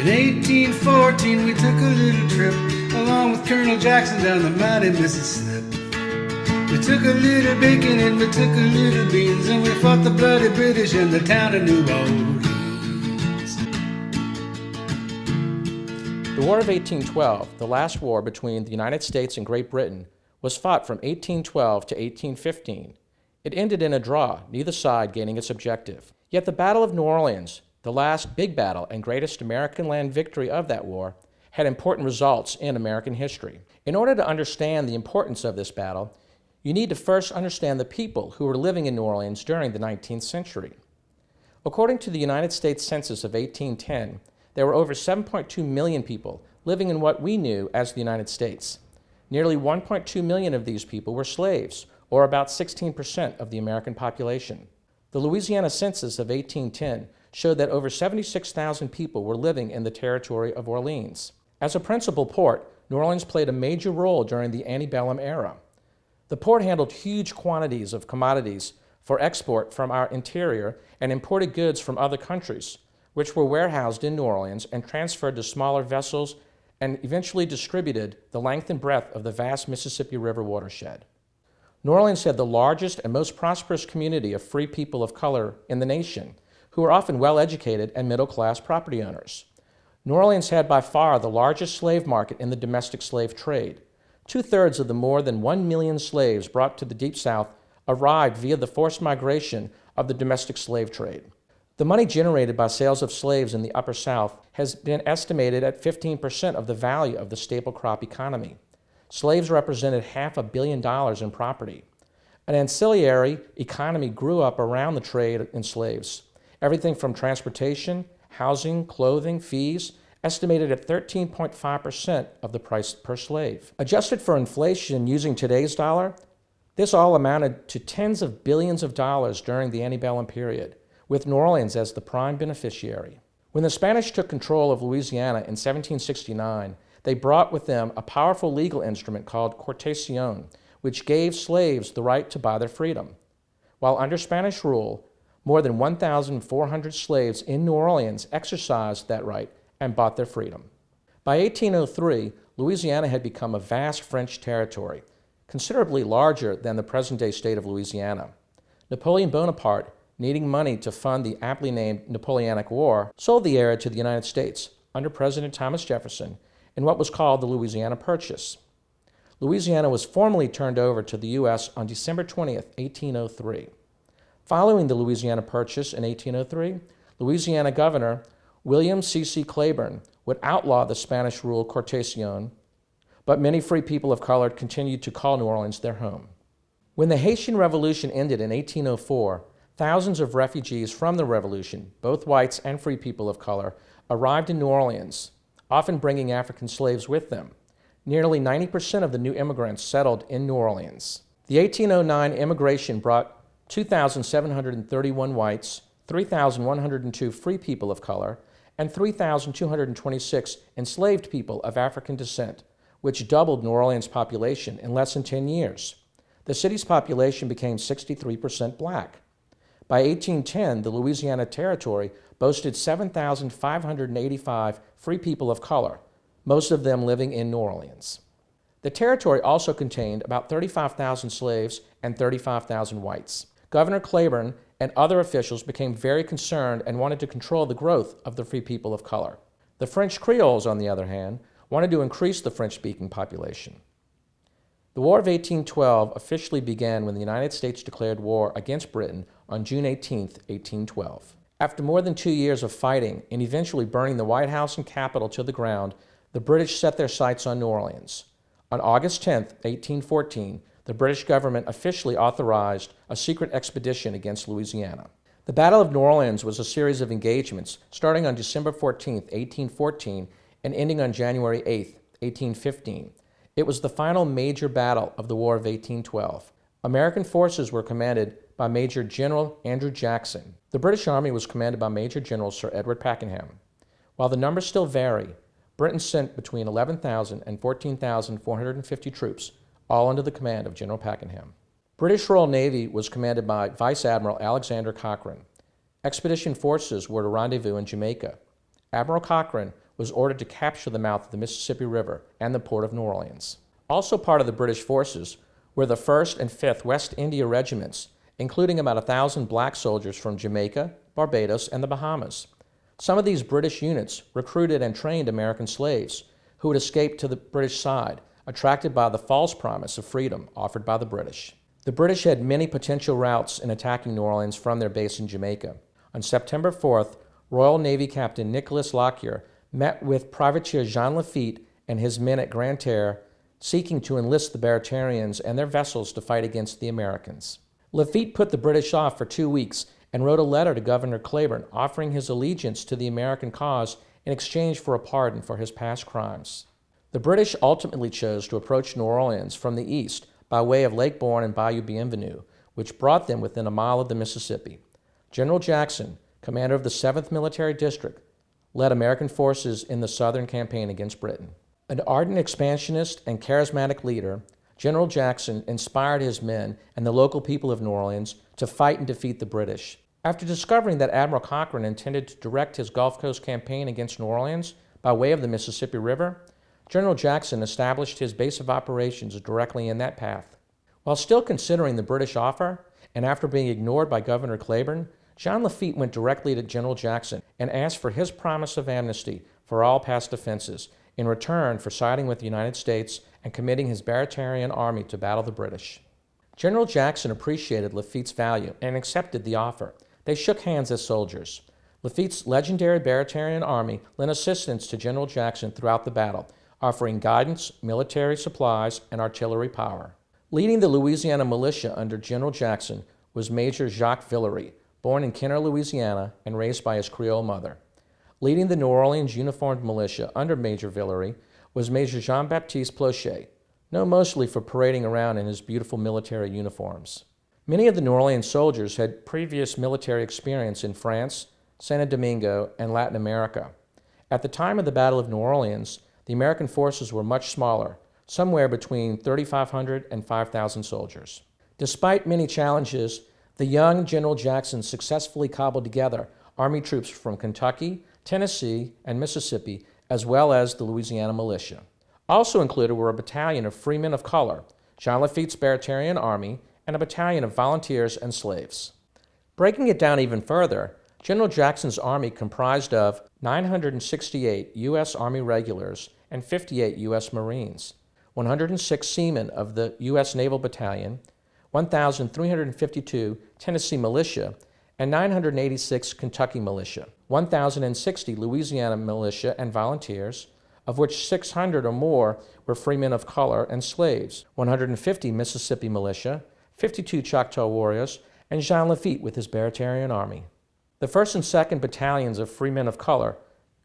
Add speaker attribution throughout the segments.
Speaker 1: In 1814 we took a little trip along with Colonel Jackson down the mighty Mississippi. We took a little bacon and we took a little beans, and we fought the bloody British in the town of New Orleans.
Speaker 2: The War of 1812, the last war between the United States and Great Britain, was fought from 1812 to 1815. It ended in a draw, neither side gaining its objective. Yet the Battle of New Orleans, the last big battle and greatest American land victory of that war, had important results in American history. In order to understand the importance of this battle, you need to first understand the people who were living in New Orleans during the 19th century. According to the United States Census of 1810, there were over 7.2 million people living in what we knew as the United States. Nearly 1.2 million of these people were slaves, or about 16% of the American population. The Louisiana Census of 1810 showed that over 76,000 people were living in the territory of Orleans. As a principal port, New Orleans played a major role during the antebellum era. The port handled huge quantities of commodities for export from our interior and imported goods from other countries, which were warehoused in New Orleans and transferred to smaller vessels and eventually distributed the length and breadth of the vast Mississippi River watershed. New Orleans had the largest and most prosperous community of free people of color in the nation, who were often well-educated and middle-class property owners. New Orleans had by far the largest slave market in the domestic slave trade. 2/3 of the more than 1 million slaves brought to the Deep South arrived via the forced migration of the domestic slave trade. The money generated by sales of slaves in the Upper South has been estimated at 15% of the value of the staple crop economy. Slaves represented $500 million in property. An ancillary economy grew up around the trade in slaves. Everything from transportation, housing, clothing, fees, estimated at 13.5% of the price per slave. Adjusted for inflation using today's dollar, this all amounted to tens of billions of dollars during the antebellum period, with New Orleans as the prime beneficiary. When the Spanish took control of Louisiana in 1769, they brought with them a powerful legal instrument called cortación, which gave slaves the right to buy their freedom. While under Spanish rule, more than 1,400 slaves in New Orleans exercised that right and bought their freedom. By 1803, Louisiana had become a vast French territory, considerably larger than the present-day state of Louisiana. Napoleon Bonaparte, needing money to fund the aptly named Napoleonic War, sold the area to the United States under President Thomas Jefferson in what was called the Louisiana Purchase. Louisiana was formally turned over to the U.S. on December 20th, 1803. Following the Louisiana Purchase in 1803, Louisiana Governor William C.C. Claiborne would outlaw the Spanish-rule cortación, but many free people of color continued to call New Orleans their home. When the Haitian Revolution ended in 1804, thousands of refugees from the Revolution, both whites and free people of color, arrived in New Orleans, often bringing African slaves with them. Nearly 90% of the new immigrants settled in New Orleans. The 1809 immigration brought 2,731 whites, 3,102 free people of color, and 3,226 enslaved people of African descent, which doubled New Orleans' population in less than 10 years. The city's population became 63% black. By 1810, the Louisiana Territory boasted 7,585 free people of color, most of them living in New Orleans. The territory also contained about 35,000 slaves and 35,000 whites. Governor Claiborne and other officials became very concerned and wanted to control the growth of the free people of color. The French Creoles, on the other hand, wanted to increase the French-speaking population. The War of 1812 officially began when the United States declared war against Britain on June 18, 1812. After more than 2 years of fighting and eventually burning the White House and Capitol to the ground, the British set their sights on New Orleans. On August 10, 1814, the British government officially authorized a secret expedition against Louisiana. The Battle of New Orleans was a series of engagements starting on December 14, 1814, and ending on January 8, 1815. It was the final major battle of the War of 1812. American forces were commanded by Major General Andrew Jackson. The British Army was commanded by Major General Sir Edward Pakenham. While the numbers still vary, Britain sent between 11,000 and 14,450 troops, all under the command of General Pakenham. British Royal Navy was commanded by Vice Admiral Alexander Cochrane. Expedition forces were to rendezvous in Jamaica. Admiral Cochrane was ordered to capture the mouth of the Mississippi River and the port of New Orleans. Also part of the British forces were the 1st and 5th West India regiments, including about 1,000 black soldiers from Jamaica, Barbados, and the Bahamas. Some of these British units recruited and trained American slaves who had escaped to the British side, attracted by the false promise of freedom offered by the British. The British had many potential routes in attacking New Orleans from their base in Jamaica. On September 4th, Royal Navy Captain Nicholas Lockyer met with Privateer Jean Lafitte and his men at Grande Terre, seeking to enlist the Baratarians and their vessels to fight against the Americans. Lafitte put the British off for 2 weeks and wrote a letter to Governor Claiborne offering his allegiance to the American cause in exchange for a pardon for his past crimes. The British ultimately chose to approach New Orleans from the east by way of Lake Borgne and Bayou Bienvenu, which brought them within a mile of the Mississippi. General Jackson, commander of the 7th Military District, led American forces in the Southern campaign against Britain. An ardent expansionist and charismatic leader, General Jackson inspired his men and the local people of New Orleans to fight and defeat the British. After discovering that Admiral Cochrane intended to direct his Gulf Coast campaign against New Orleans by way of the Mississippi River, General Jackson established his base of operations directly in that path. While still considering the British offer, and after being ignored by Governor Claiborne, Jean Lafitte went directly to General Jackson and asked for his promise of amnesty for all past offenses in return for siding with the United States and committing his Baratarian army to battle the British. General Jackson appreciated Lafitte's value and accepted the offer. They shook hands as soldiers. Lafitte's legendary Baratarian army lent assistance to General Jackson throughout the battle, offering guidance, military supplies, and artillery power. Leading the Louisiana militia under General Jackson was Major Jacques Villeray, born in Kenner, Louisiana, and raised by his Creole mother. Leading the New Orleans uniformed militia under Major Villeray was Major Jean-Baptiste Plochet, known mostly for parading around in his beautiful military uniforms. Many of the New Orleans soldiers had previous military experience in France, Santo Domingo, and Latin America. At the time of the Battle of New Orleans, the American forces were much smaller, somewhere between 3,500 and 5,000 soldiers. Despite many challenges, the young General Jackson successfully cobbled together Army troops from Kentucky, Tennessee, and Mississippi, as well as the Louisiana militia. Also included were a battalion of freemen of color, Jean Lafitte's Baratarian Army, and a battalion of volunteers and slaves. Breaking it down even further, General Jackson's army comprised of 968 U.S. Army regulars and 58 U.S. Marines, 106 seamen of the U.S. Naval Battalion, 1,352 Tennessee militia, and 986 Kentucky militia, 1,060 Louisiana militia and volunteers, of which 600 or more were freemen of color and slaves, 150 Mississippi militia, 52 Choctaw warriors, and Jean Lafitte with his Baratarian army. The 1st and 2nd battalions of freemen of color,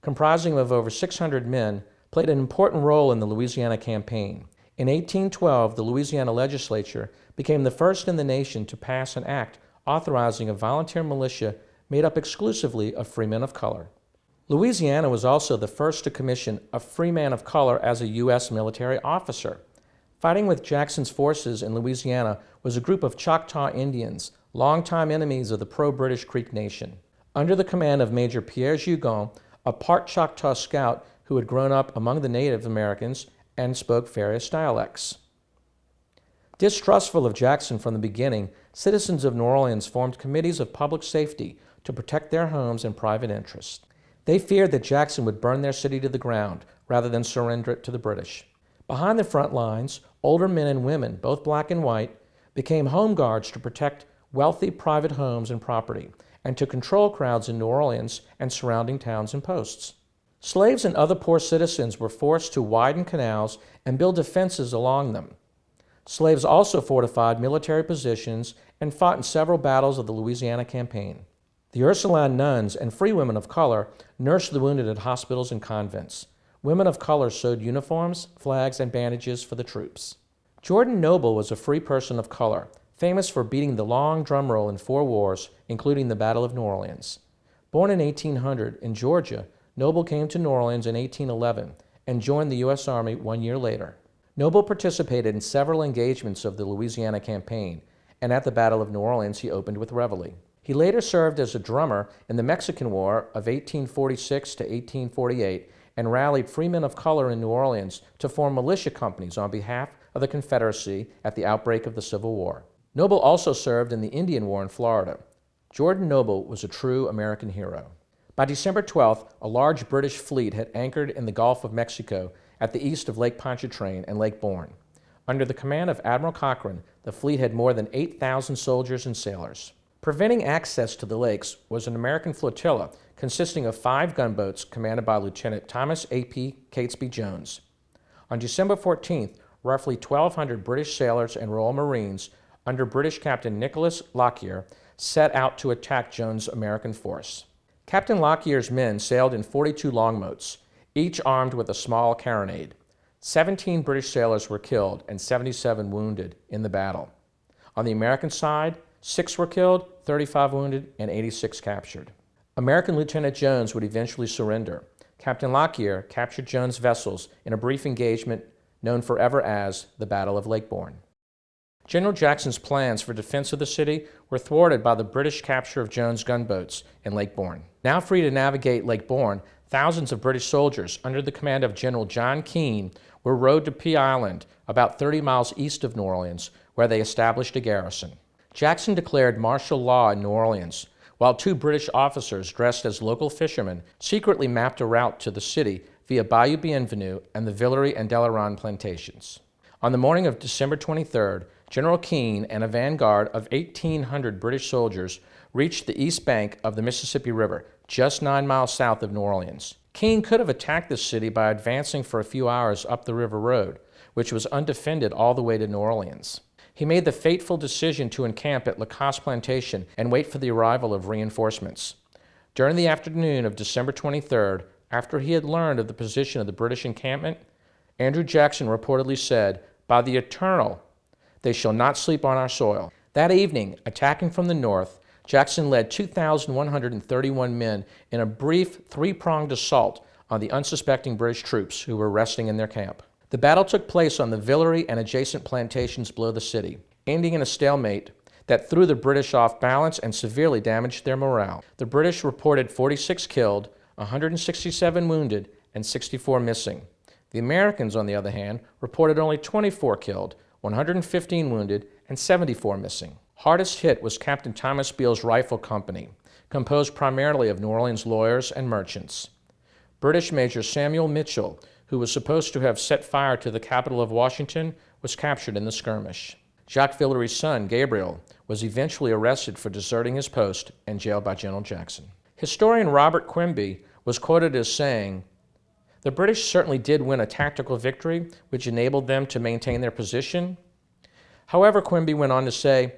Speaker 2: comprising of over 600 men, played an important role in the Louisiana campaign. In 1812, the Louisiana legislature became the first in the nation to pass an act authorizing a volunteer militia made up exclusively of freemen of color. Louisiana was also the first to commission a free man of color as a U.S. military officer. Fighting with Jackson's forces in Louisiana was a group of Choctaw Indians, longtime enemies of the pro-British Creek Nation. Under the command of Major Pierre Jugon, a part Choctaw scout who had grown up among the Native Americans and spoke various dialects. Distrustful of Jackson from the beginning, citizens of New Orleans formed committees of public safety to protect their homes and private interests. They feared that Jackson would burn their city to the ground rather than surrender it to the British. Behind the front lines, older men and women, both black and white, became home guards to protect wealthy private homes and property, and to control crowds in New Orleans and surrounding towns and posts. Slaves and other poor citizens were forced to widen canals and build defenses along them. Slaves also fortified military positions and fought in several battles of the Louisiana campaign. The Ursuline nuns and free women of color nursed the wounded at hospitals and convents. Women of color sewed uniforms, flags, and bandages for the troops. Jordan Noble was a free person of color, famous for beating the long drum roll in 4 wars, including the Battle of New Orleans. Born in 1800 in Georgia, Noble came to New Orleans in 1811 and joined the U.S. Army 1 year later. Noble participated in several engagements of the Louisiana campaign, and at the Battle of New Orleans he opened with reveille. He later served as a drummer in the Mexican War of 1846 to 1848 and rallied free men of color in New Orleans to form militia companies on behalf of the Confederacy at the outbreak of the Civil War. Noble also served in the Indian War in Florida. Jordan Noble was a true American hero. By December 12th, a large British fleet had anchored in the Gulf of Mexico at the east of Lake Pontchartrain and Lake Borgne. Under the command of Admiral Cochrane, the fleet had more than 8,000 soldiers and sailors. Preventing access to the lakes was an American flotilla consisting of 5 gunboats commanded by Lieutenant Thomas A.P. Catesby Jones. On December 14th, roughly 1,200 British sailors and Royal Marines under British Captain Nicholas Lockyer set out to attack Jones' American force. Captain Lockyer's men sailed in 42 longboats, each armed with a small carronade. 17 British sailors were killed and 77 wounded in the battle. On the American side, 6 were killed, 35 wounded, and 86 captured. American Lieutenant Jones would eventually surrender. Captain Lockyer captured Jones' vessels in a brief engagement known forever as the Battle of Lake Borgne. General Jackson's plans for defense of the city were thwarted by the British capture of Jones' gunboats in Lake Borgne. Now free to navigate Lake Borgne, thousands of British soldiers under the command of General John Keane were rowed to Pea Island, about 30 miles east of New Orleans, where they established a garrison. Jackson declared martial law in New Orleans, while 2 British officers dressed as local fishermen secretly mapped a route to the city via Bayou Bienvenue and the Villeray and Delaronde plantations. On the morning of December 23rd, General Keane and a vanguard of 1,800 British soldiers reached the east bank of the Mississippi River, just 9 miles south of New Orleans. Keane could have attacked the city by advancing for a few hours up the river road, which was undefended all the way to New Orleans. He made the fateful decision to encamp at Lacoste Plantation and wait for the arrival of reinforcements. During the afternoon of December 23rd, after he had learned of the position of the British encampment, Andrew Jackson reportedly said, "By the Eternal, they shall not sleep on our soil." That evening, attacking from the north, Jackson led 2,131 men in a brief 3-pronged assault on the unsuspecting British troops who were resting in their camp. The battle took place on the Villeray and adjacent plantations below the city, ending in a stalemate that threw the British off balance and severely damaged their morale. The British reported 46 killed, 167 wounded, and 64 missing. The Americans, on the other hand, reported only 24 killed, 115 wounded, and 74 missing. Hardest hit was Captain Thomas Beale's Rifle Company, composed primarily of New Orleans lawyers and merchants. British Major Samuel Mitchell, who was supposed to have set fire to the capital of Washington, was captured in the skirmish. Jacques Villeray's son, Gabriel, was eventually arrested for deserting his post and jailed by General Jackson. Historian Robert Quimby was quoted as saying, "The British certainly did win a tactical victory, which enabled them to maintain their position." However, Quimby went on to say,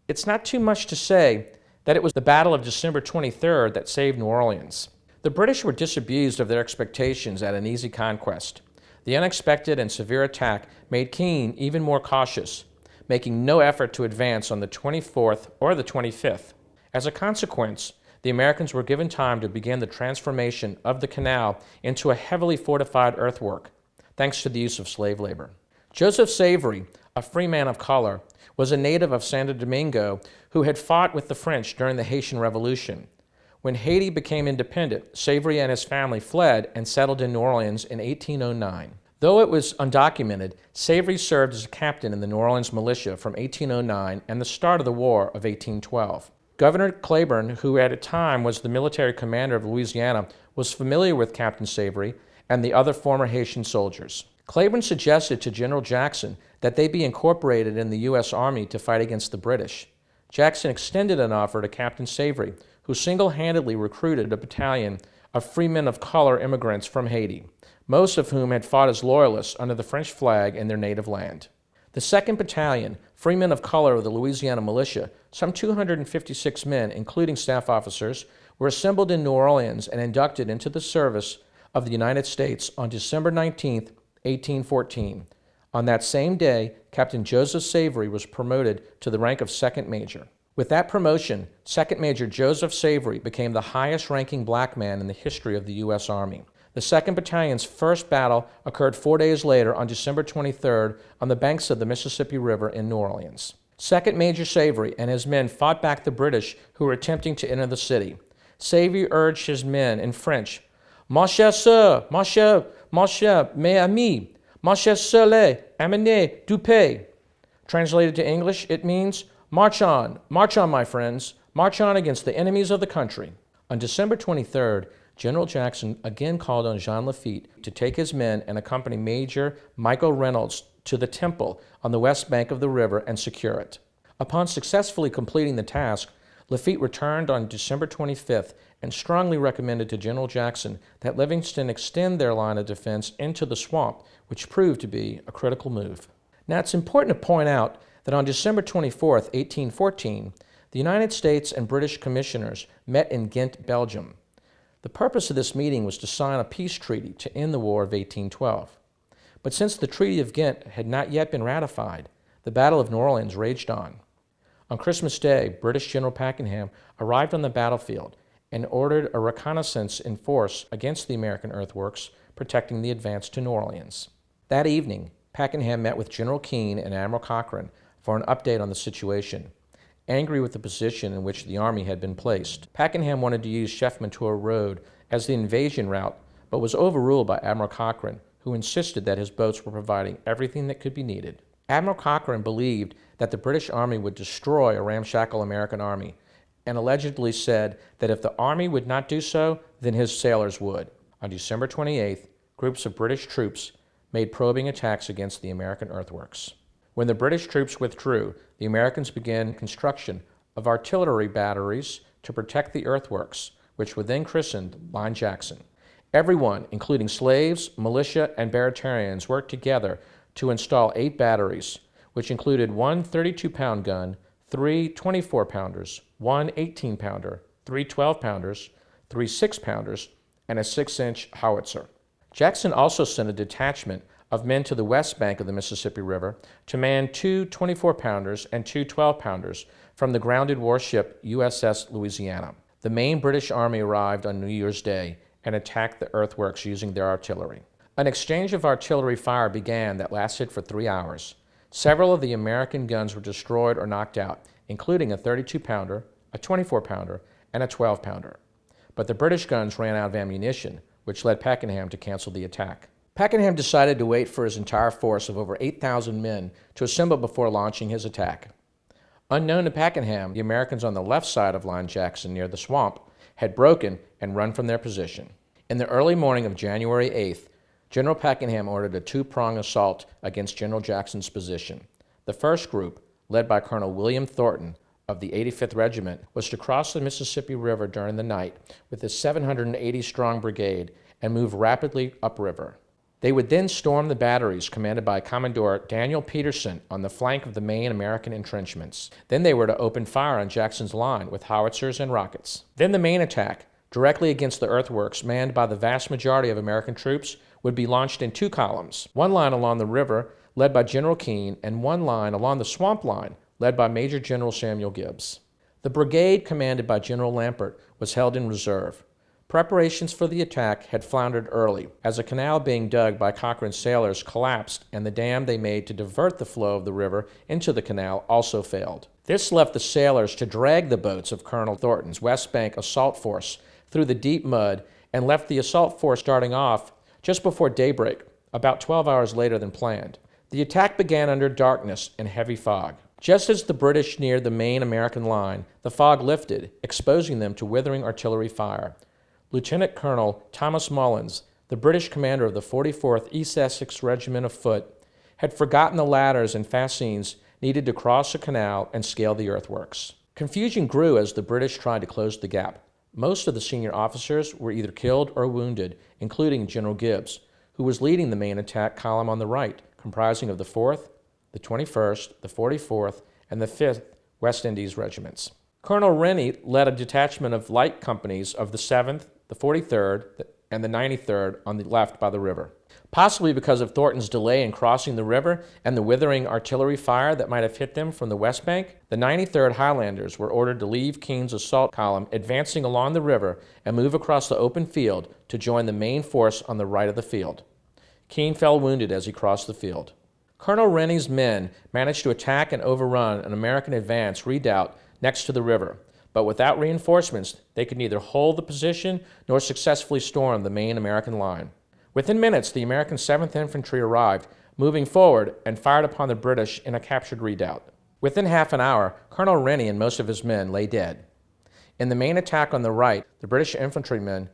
Speaker 2: "It's not too much to say that it was the Battle of December 23rd that saved New Orleans." The British were disabused of their expectations at an easy conquest. The unexpected and severe attack made Keane even more cautious, making no effort to advance on the 24th or the 25th. As a consequence, the Americans were given time to begin the transformation of the canal into a heavily fortified earthwork, thanks to the use of slave labor. Joseph Savory, a free man of color, was a native of Santo Domingo who had fought with the French during the Haitian Revolution. When Haiti became independent, Savory and his family fled and settled in New Orleans in 1809. Though it was undocumented, Savory served as a captain in the New Orleans militia from 1809 and the start of the War of 1812. Governor Claiborne, who at the time was the military commander of Louisiana, was familiar with Captain Savory and the other former Haitian soldiers. Claiborne suggested to General Jackson that they be incorporated in the U.S. Army to fight against the British. Jackson extended an offer to Captain Savory, who single-handedly recruited a battalion of free men of color immigrants from Haiti, most of whom had fought as loyalists under the French flag in their native land. The 2nd Battalion, free men of color of the Louisiana Militia, some 256 men, including staff officers, were assembled in New Orleans and inducted into the service of the United States on December 19, 1814. On that same day, Captain Joseph Savory was promoted to the rank of 2nd Major. With that promotion, 2nd Major Joseph Savory became the highest-ranking black man in the history of the U.S. Army. The 2nd Battalion's first battle occurred 4 days later on December 23rd on the banks of the Mississippi River in New Orleans. 2nd Major Savory and his men fought back the British who were attempting to enter the city. Savory urged his men in French, Mon cher sir, mon cher, mes amis, mon cher soleil, amenez du paix. Translated to English, it means, march on, my friends, march on against the enemies of the country. On December 23rd, General Jackson again called on Jean Lafitte to take his men and accompany Major Michael Reynolds to the temple on the west bank of the river and secure it. Upon successfully completing the task, Lafitte returned on December 25th and strongly recommended to General Jackson that Livingston extend their line of defense into the swamp, which proved to be a critical move. Now, it's important to point out that on December 24th, 1814, the United States and British commissioners met in Ghent, Belgium. The purpose of this meeting was to sign a peace treaty to end the War of 1812. But since the Treaty of Ghent had not yet been ratified, the Battle of New Orleans raged on. On Christmas Day, British General Pakenham arrived on the battlefield and ordered a reconnaissance in force against the American earthworks, protecting the advance to New Orleans. That evening, Pakenham met with General Keane and Admiral Cochrane for an update on the situation. Angry with the position in which the Army had been placed, Pakenham wanted to use Chef-Mentor Road as the invasion route, but was overruled by Admiral Cochrane, who insisted that his boats were providing everything that could be needed. Admiral Cochrane believed that the British Army would destroy a ramshackle American army, and allegedly said that if the Army would not do so, then his sailors would. On December 28th, groups of British troops made probing attacks against the American earthworks. When the British troops withdrew, the Americans began construction of artillery batteries to protect the earthworks, which were then christened Line Jackson. Everyone, including slaves, militia, and Barratarians, worked together to install 8 batteries, which included one 32-pound gun, 3 24-pounders, one 18-pounder, 3 12-pounders, 3 6-pounders, and a 6-inch howitzer. Jackson also sent a detachment of men to the west bank of the Mississippi River to man 2 24-pounders and 2 12-pounders from the grounded warship USS Louisiana. The main British Army arrived on New Year's Day and attacked the earthworks using their artillery. An exchange of artillery fire began that lasted for 3 hours. Several of the American guns were destroyed or knocked out, including a 32-pounder, a 24-pounder, and a 12-pounder. But the British guns ran out of ammunition, which led Pakenham to cancel the attack. Pakenham decided to wait for his entire force of over 8,000 men to assemble before launching his attack. Unknown to Pakenham, the Americans on the left side of Line Jackson near the swamp had broken and run from their position. In the early morning of January 8th, General Pakenham ordered a 2-pronged assault against General Jackson's position. The first group, led by Colonel William Thornton of the 85th Regiment, was to cross the Mississippi River during the night with his 780-strong brigade and move rapidly upriver. They would then storm the batteries commanded by Commodore Daniel Peterson on the flank of the main American entrenchments. Then they were to open fire on Jackson's line with howitzers and rockets. Then the main attack, directly against the earthworks manned by the vast majority of American troops, would be launched in 2 columns, one line along the river led by General Keane and one line along the swamp line led by Major General Samuel Gibbs. The brigade commanded by General Lampert was held in reserve. Preparations for the attack had floundered early, as a canal being dug by Cochrane's sailors collapsed and the dam they made to divert the flow of the river into the canal also failed. This left the sailors to drag the boats of Colonel Thornton's West Bank assault force through the deep mud and left the assault force starting off just before daybreak, about 12 hours later than planned. The attack began under darkness and heavy fog. Just as the British neared the main American line, the fog lifted, exposing them to withering artillery fire. Lieutenant Colonel Thomas Mullins, the British commander of the 44th East Essex Regiment of Foot, had forgotten the ladders and fascines needed to cross the canal and scale the earthworks. Confusion grew as the British tried to close the gap. Most of the senior officers were either killed or wounded, including General Gibbs, who was leading the main attack column on the right, comprising of the 4th, the 21st, the 44th, and the 5th West Indies regiments. Colonel Rennie led a detachment of light companies of the 7th, the 43rd, and the 93rd on the left by the river. Possibly because of Thornton's delay in crossing the river and the withering artillery fire that might have hit them from the west bank, the 93rd Highlanders were ordered to leave Keane's assault column advancing along the river and move across the open field to join the main force on the right of the field. Keane fell wounded as he crossed the field. Colonel Rennie's men managed to attack and overrun an American advance redoubt next to the river, but without reinforcements, they could neither hold the position nor successfully storm the main American line. Within minutes, the American 7th Infantry arrived, moving forward, and fired upon the British in a captured redoubt. Within half an hour, Colonel Rennie and most of his men lay dead. In the main attack on the right, the British infantrymen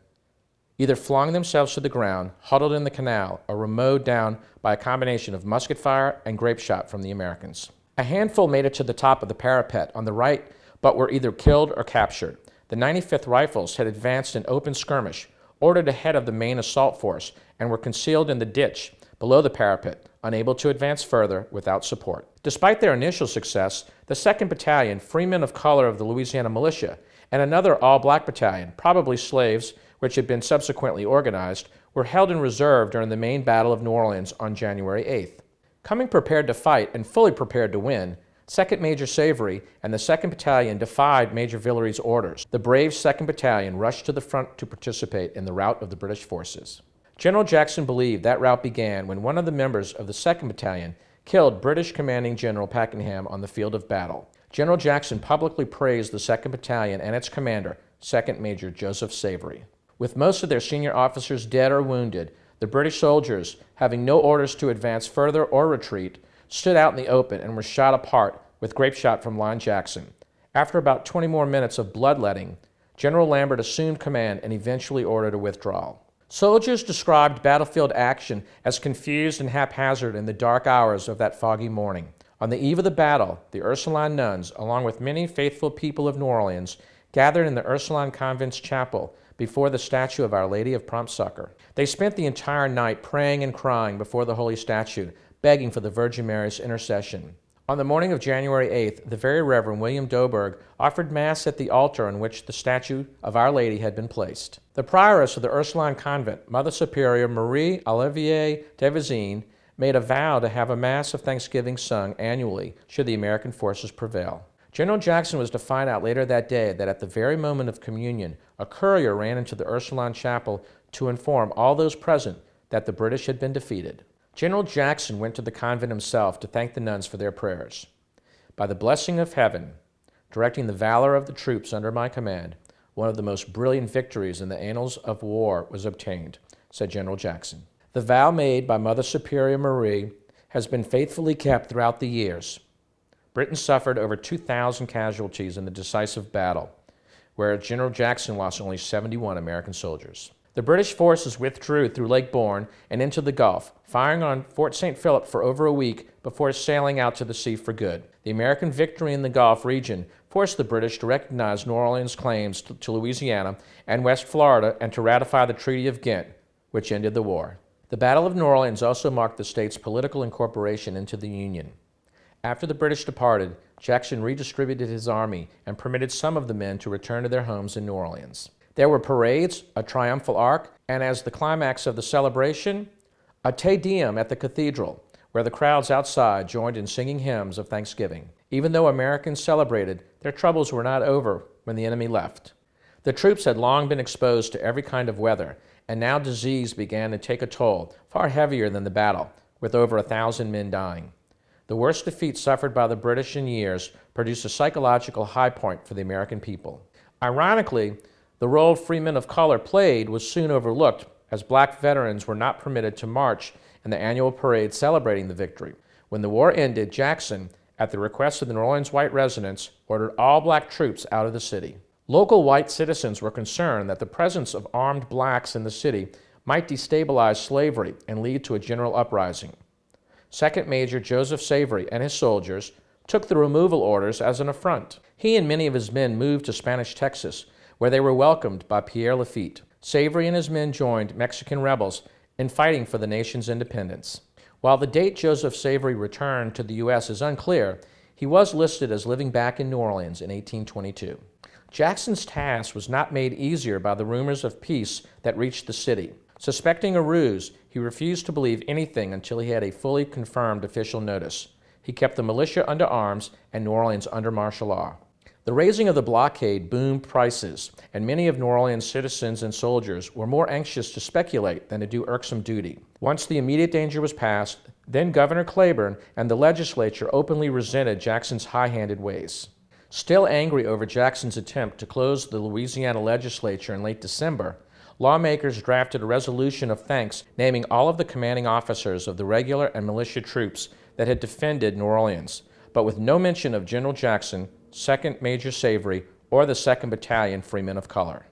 Speaker 2: either flung themselves to the ground, huddled in the canal, or were mowed down by a combination of musket fire and grape shot from the Americans. A handful made it to the top of the parapet on the right, but were either killed or captured. The 95th Rifles had advanced in open skirmish, ordered ahead of the main assault force, and were concealed in the ditch below the parapet, unable to advance further without support. Despite their initial success, the 2nd Battalion, freemen of color of the Louisiana Militia, and another all-black battalion, probably slaves, which had been subsequently organized, were held in reserve during the main Battle of New Orleans on January 8th. Coming prepared to fight and fully prepared to win, 2nd Major Savory and the 2nd Battalion defied Major Villery's orders. The brave 2nd Battalion rushed to the front to participate in the rout of the British forces. General Jackson believed that rout began when one of the members of the 2nd Battalion killed British Commanding General Pakenham on the field of battle. General Jackson publicly praised the 2nd Battalion and its commander, 2nd Major Joseph Savory. With most of their senior officers dead or wounded, the British soldiers, having no orders to advance further or retreat, stood out in the open and were shot apart with grape shot from Line Jackson. After about 20 more minutes of bloodletting, General Lambert assumed command and eventually ordered a withdrawal. Soldiers described battlefield action as confused and haphazard in the dark hours of that foggy morning. On the eve of the battle, the Ursuline nuns, along with many faithful people of New Orleans, gathered in the Ursuline Convent's chapel before the statue of Our Lady of Prompt Succor. They spent the entire night praying and crying before the holy statue, begging for the Virgin Mary's intercession. On the morning of January 8th, the Very Reverend William Doberg offered Mass at the altar on which the statue of Our Lady had been placed. The prioress of the Ursuline Convent, Mother Superior Marie Olivier Devizine, made a vow to have a Mass of Thanksgiving sung annually should the American forces prevail. General Jackson was to find out later that day that at the very moment of communion, a courier ran into the Ursuline Chapel to inform all those present that the British had been defeated. General Jackson went to the convent himself to thank the nuns for their prayers. By the blessing of heaven, directing the valor of the troops under my command, one of the most brilliant victories in the annals of war was obtained, said General Jackson. The vow made by Mother Superior Marie has been faithfully kept throughout the years. Britain suffered over 2,000 casualties in the decisive battle, where General Jackson lost only 71 American soldiers. The British forces withdrew through Lake Bourne and into the Gulf, firing on Fort St. Philip for over a week before sailing out to the sea for good. The American victory in the Gulf region forced the British to recognize New Orleans' claims to Louisiana and West Florida and to ratify the Treaty of Ghent, which ended the war. The Battle of New Orleans also marked the state's political incorporation into the Union. After the British departed, Jackson redistributed his army and permitted some of the men to return to their homes in New Orleans. There were parades, a triumphal arch, and as the climax of the celebration, a Te Deum at the cathedral, where the crowds outside joined in singing hymns of thanksgiving. Even though Americans celebrated, their troubles were not over when the enemy left. The troops had long been exposed to every kind of weather, and now disease began to take a toll, far heavier than the battle, with over 1,000 men dying. The worst defeat suffered by the British in years produced a psychological high point for the American people. Ironically, the role freemen of color played was soon overlooked, as black veterans were not permitted to march in the annual parade celebrating the victory. When the war ended, Jackson, at the request of the New Orleans white residents, ordered all black troops out of the city. Local white citizens were concerned that the presence of armed blacks in the city might destabilize slavery and lead to a general uprising. 2nd Major Joseph Savory and his soldiers took the removal orders as an affront. He and many of his men moved to Spanish Texas, where they were welcomed by Pierre Lafitte. Savory and his men joined Mexican rebels in fighting for the nation's independence. While the date Joseph Savory returned to the U.S. is unclear, he was listed as living back in New Orleans in 1822. Jackson's task was not made easier by the rumors of peace that reached the city. Suspecting a ruse, he refused to believe anything until he had a fully confirmed official notice. He kept the militia under arms and New Orleans under martial law. The raising of the blockade boomed prices, and many of New Orleans citizens and soldiers were more anxious to speculate than to do irksome duty. Once the immediate danger was past, then Governor Claiborne and the legislature openly resented Jackson's high-handed ways. Still angry over Jackson's attempt to close the Louisiana legislature in late December, lawmakers drafted a resolution of thanks naming all of the commanding officers of the regular and militia troops that had defended New Orleans, but with no mention of General Jackson, 2nd Major Savory, or the 2nd Battalion Freemen of Color.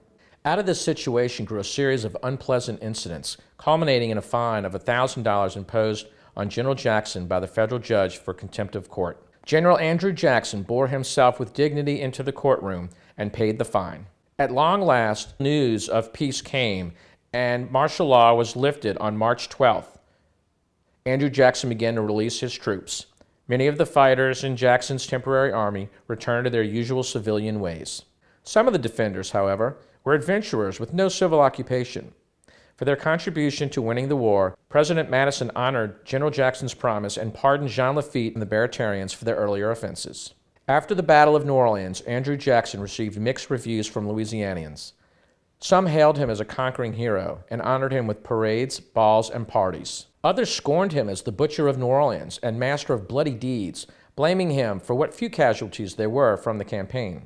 Speaker 2: Out of this situation grew a series of unpleasant incidents, culminating in a fine of $1,000 imposed on General Jackson by the federal judge for contempt of court. General Andrew Jackson bore himself with dignity into the courtroom and paid the fine. At long last, news of peace came, and martial law was lifted on March 12th. Andrew Jackson began to release his troops. Many of the fighters in Jackson's temporary army returned to their usual civilian ways. Some of the defenders, however, were adventurers with no civil occupation. For their contribution to winning the war, President Madison honored General Jackson's promise and pardoned Jean Lafitte and the Barratarians for their earlier offenses. After the Battle of New Orleans, Andrew Jackson received mixed reviews from Louisianians. Some hailed him as a conquering hero and honored him with parades, balls, and parties. Others scorned him as the butcher of New Orleans and master of bloody deeds, blaming him for what few casualties there were from the campaign.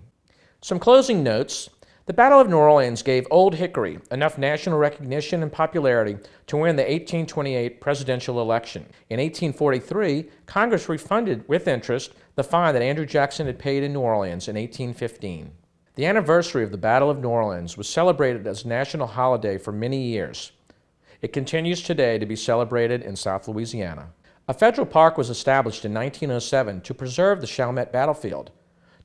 Speaker 2: Some closing notes. The Battle of New Orleans gave Old Hickory enough national recognition and popularity to win the 1828 presidential election. In 1843, Congress refunded with interest the fine that Andrew Jackson had paid in New Orleans in 1815. The anniversary of the Battle of New Orleans was celebrated as a national holiday for many years. It continues today to be celebrated in South Louisiana. A federal park was established in 1907 to preserve the Chalmette battlefield.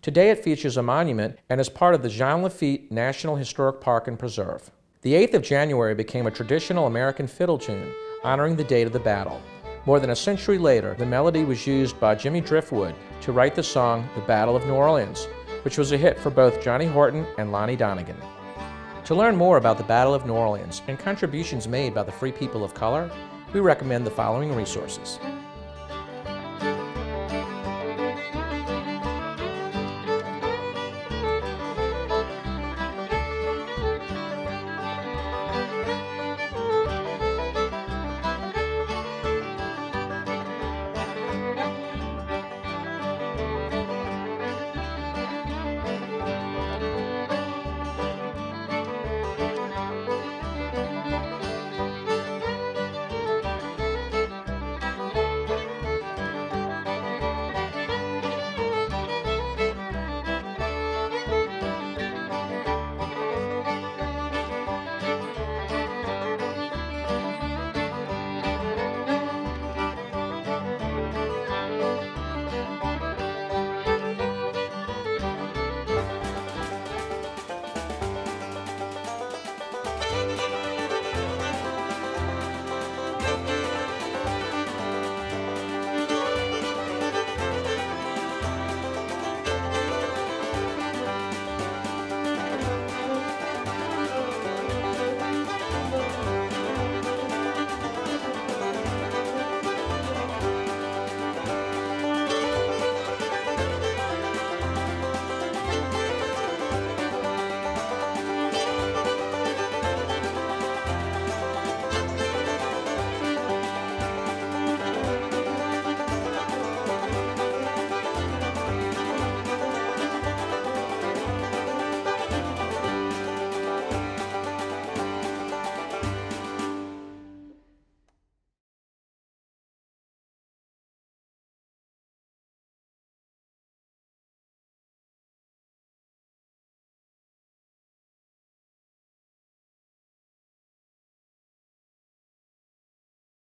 Speaker 2: Today it features a monument and is part of the Jean Lafitte National Historic Park and Preserve. The 8th of January became a traditional American fiddle tune, honoring the date of the battle. More than a century later, the melody was used by Jimmy Driftwood to write the song The Battle of New Orleans, which was a hit for both Johnny Horton and Lonnie Donegan. To learn more about the Battle of New Orleans and contributions made by the free people of color, we recommend the following resources.